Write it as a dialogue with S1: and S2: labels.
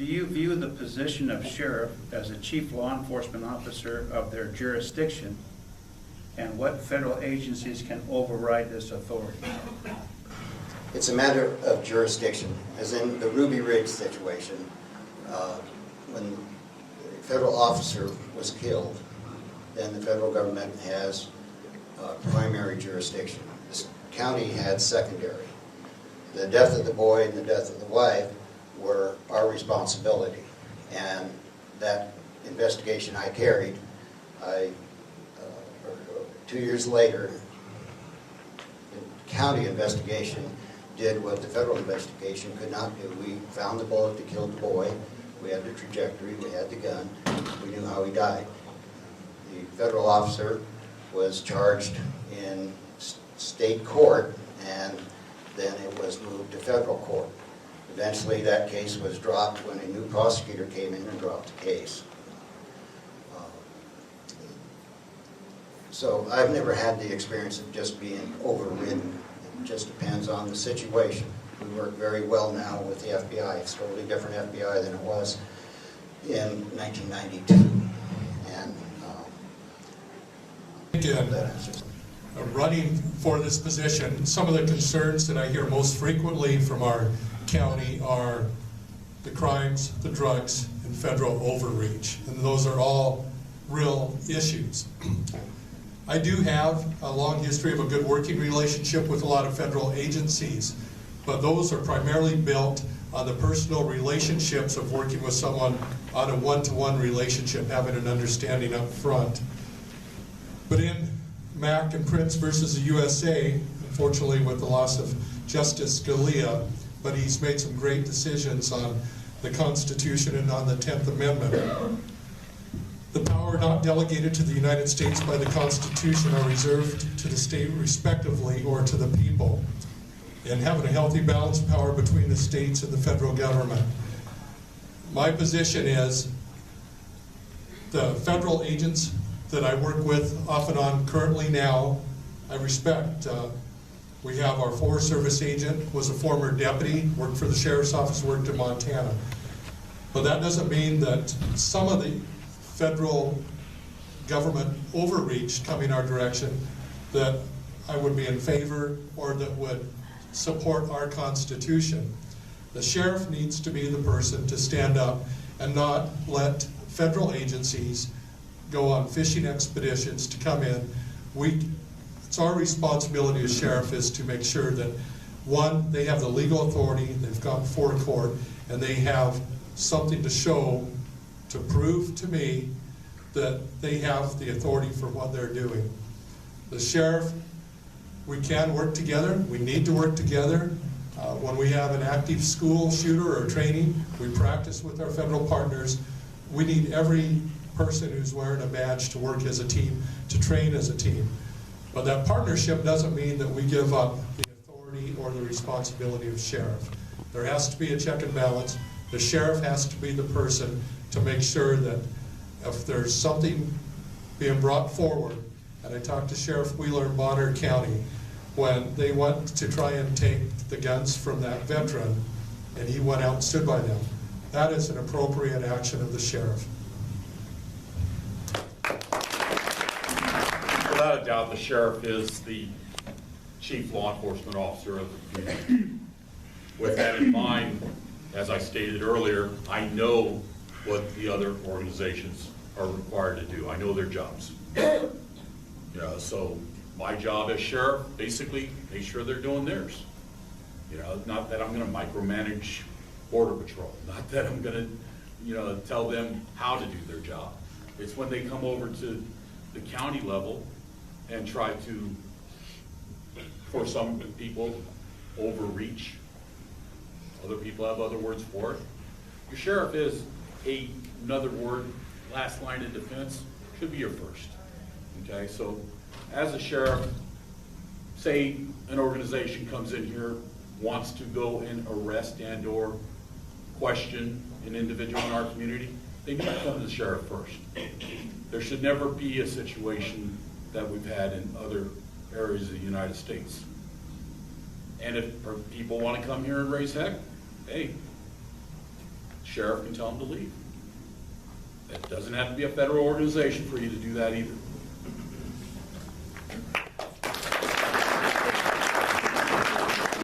S1: Do you view the position of sheriff as a chief law enforcement officer of their jurisdiction, and what federal agencies can override this authority?
S2: It's a matter of jurisdiction, as in the Ruby Ridge situation. When the federal officer was killed, then the federal government has primary jurisdiction. This county had secondary. The death of the boy and the death of the wife were our responsibility, and that investigation I carried, 2 years later, the county investigation did what the federal investigation could not do. We found the bullet that killed the boy, we had the trajectory, we had the gun, we knew how he died. The federal officer was charged in state court, and then it was moved to federal court. Eventually that case was dropped when a new prosecutor came in and dropped the case. So I've never had the experience of just being overridden. It just depends on the situation. We work very well now with the FBI. It's a totally different FBI than it was in 1992. And that answers.
S3: Running for this position, some of the concerns that I hear most frequently from our county are the crimes, the drugs, and federal overreach. And those are all real issues. I do have a long history of a good working relationship with a lot of federal agencies, but those are primarily built on the personal relationships of working with someone on a one-to-one relationship, having an understanding up front. But in Mack and Prince versus the USA, unfortunately with the loss of Justice Scalia, but he's made some great decisions on the Constitution and on the 10th Amendment. The power not delegated to the United States by the Constitution are reserved to the state respectively or to the people, and having a healthy balance of power between the states and the federal government. My position is the federal agents that I work with off and on currently now, I respect. We have our Forest Service agent, was a former deputy, worked for the Sheriff's Office, worked in Montana. But that doesn't mean that some of the federal government overreach coming our direction that I would be in favor or that would support our Constitution. The sheriff needs to be the person to stand up and not let federal agencies go on fishing expeditions to come in. It's our responsibility as sheriff is to make sure that, one, they have the legal authority, they've gone before court, and they have something to show, to prove to me that they have the authority for what they're doing. The sheriff, we can work together, we need to work together. When we have an active school shooter or training, we practice with our federal partners. We need every person who's wearing a badge to work as a team, to train as a team. But that partnership doesn't mean that we give up the authority or the responsibility of sheriff. There has to be a check and balance. The sheriff has to be the person to make sure that if there's something being brought forward, and I talked to Sheriff Wheeler in Bonner County when they went to try and take the guns from that veteran, and he went out and stood by them. That is an appropriate action of the sheriff.
S4: Without a doubt, the sheriff is the chief law enforcement officer of the community. With that in mind, as I stated earlier, I know what the other organizations are required to do. I know their jobs. So my job as sheriff, basically, make sure they're doing theirs. Not that I'm going to micromanage Border Patrol. Not that I'm going to, tell them how to do their job. It's when they come over to the county level and try to, for some people, overreach. Other people have other words for it. Your sheriff is another word, last line of defense, should be your first. Okay, so as a sheriff, say an organization comes in here, wants to go and arrest and or question an individual in our community, they need to come to the sheriff first. There should never be a situation that we've had in other areas of the United States. And if people want to come here and raise heck, hey, sheriff can tell them to leave. It doesn't have to be a federal organization for you to do that either.